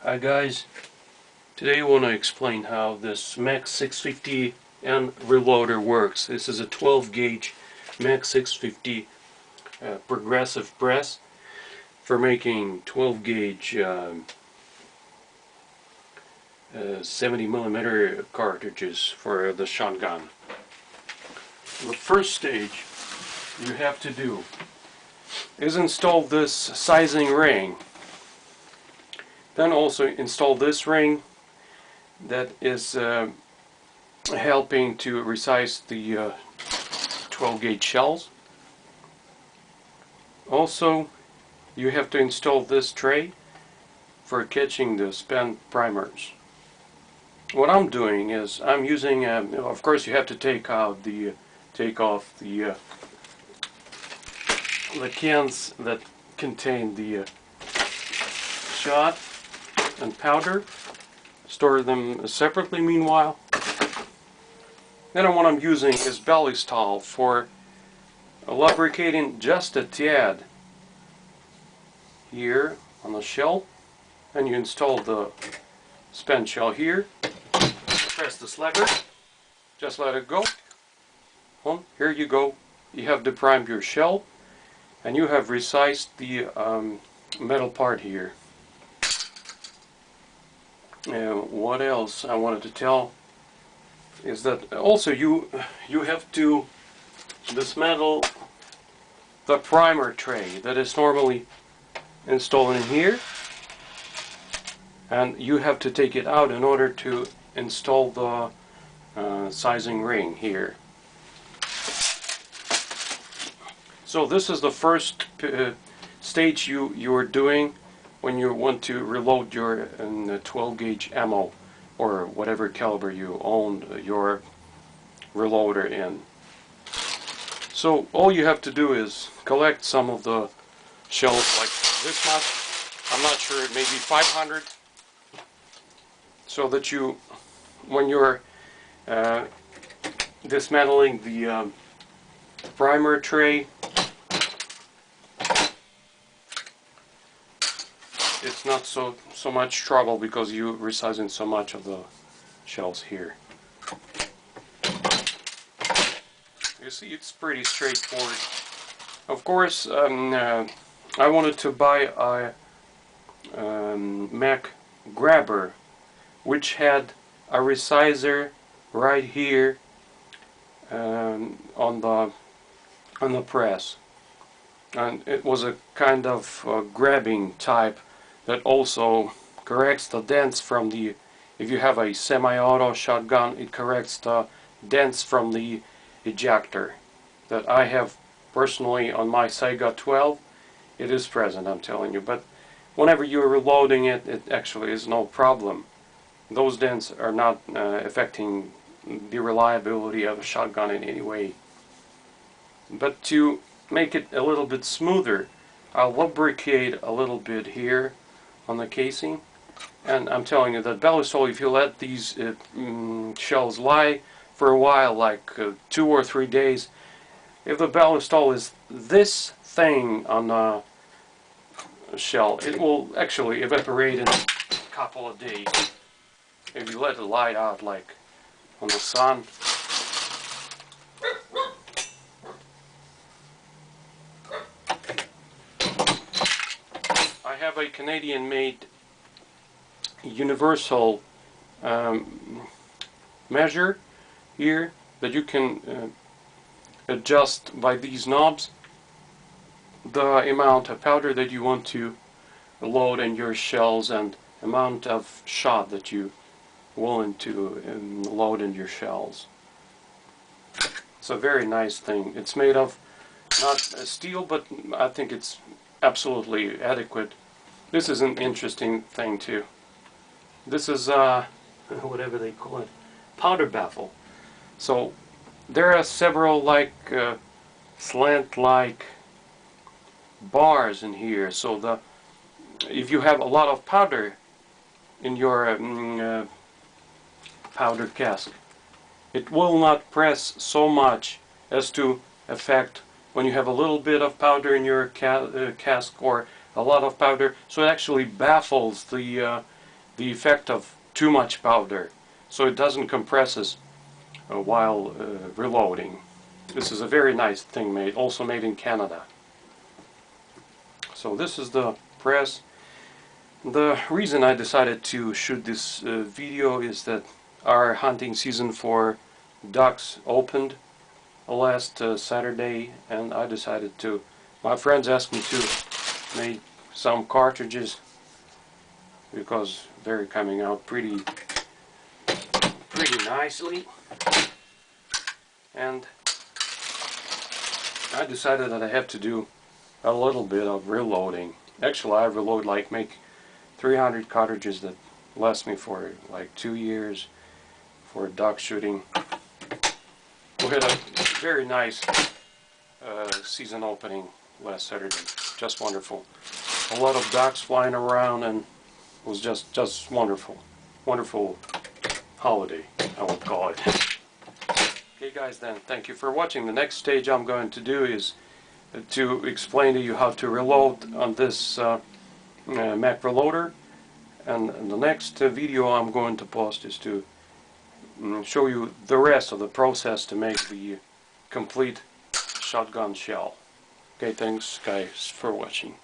Hi guys, today I want to explain how this MEC 650N reloader works. This is a 12 gauge MEC 650 progressive press for making 12 gauge 70mm cartridges for the shotgun. The first stage you have to do is install this sizing ring. Then also install this ring that is helping to resize the 12 gauge shells. Also, you have to install this tray for catching the spent primers. What I'm doing is I'm using, of course you have to take off the cans that contain the shot and powder. Store them separately meanwhile. Then what I'm using is belly stall for lubricating just a tad here on the shell, and you install the spent shell here. Press this lever, just let it go. Well, here you go. You have deprimed your shell, and you have resized the metal part here. What else I wanted to tell is that also you have to dismantle the primer tray that is normally installed in here, and you have to take it out in order to install the sizing ring here. So this is the first stage you are doing when you want to reload your 12 gauge ammo or whatever caliber you own your reloader in. So all you have to do is collect some of the shells like this much. I'm not sure, maybe 500, so that you, when you're dismantling the primer tray, it's not so much trouble because you're resizing so much of the shells here. You see, it's pretty straightforward. Of course, I wanted to buy a MEC grabber which had a resizer right here on the press, and it was a kind of grabbing type that also corrects the dents from the, if you have a semi-auto shotgun, it corrects the dents from the ejector that I have personally on my Saiga 12. It is present, I'm telling you, but whenever you're reloading it, it actually is no problem. Those dents are not affecting the reliability of a shotgun in any way. But to make it a little bit smoother, I'll lubricate a little bit here on the casing, and I'm telling you that belly stall, if you let these shells lie for a while, like 2 or 3 days, if the belly stall is this thing on the shell, it will actually evaporate in a couple of days if you let it lie out like on the sun. I have a Canadian-made universal measure here that you can adjust by these knobs the amount of powder that you want to load in your shells and amount of shot that you willing to load in your shells. It's a very nice thing. It's made of not steel, but I think it's absolutely adequate. This is an interesting thing too. This is whatever they call it, powder baffle. So there are several like slant-like bars in here. So if you have a lot of powder in your powder cask, it will not press so much as to affect when you have a little bit of powder in your cask or a lot of powder, so it actually baffles the the effect of too much powder, so it doesn't compresses while reloading. This is a very nice thing made, also made in Canada. So this is the press. The reason I decided to shoot this video is that our hunting season for ducks opened last Saturday, and I decided to, my friends asked me to make some cartridges because they're coming out pretty nicely, and I decided that I have to do a little bit of reloading. Actually, I reload, like, make 300 cartridges that last me for like 2 years for duck shooting. We had a very nice season opening last Saturday, just wonderful. A lot of ducks flying around, and it was just wonderful. Wonderful holiday, I would call it. Okay guys, then, thank you for watching. The next stage I'm going to do is to explain to you how to reload on this MEC reloader, and the next video I'm going to post is to show you the rest of the process to make the complete shotgun shell. Okay, thanks guys for watching.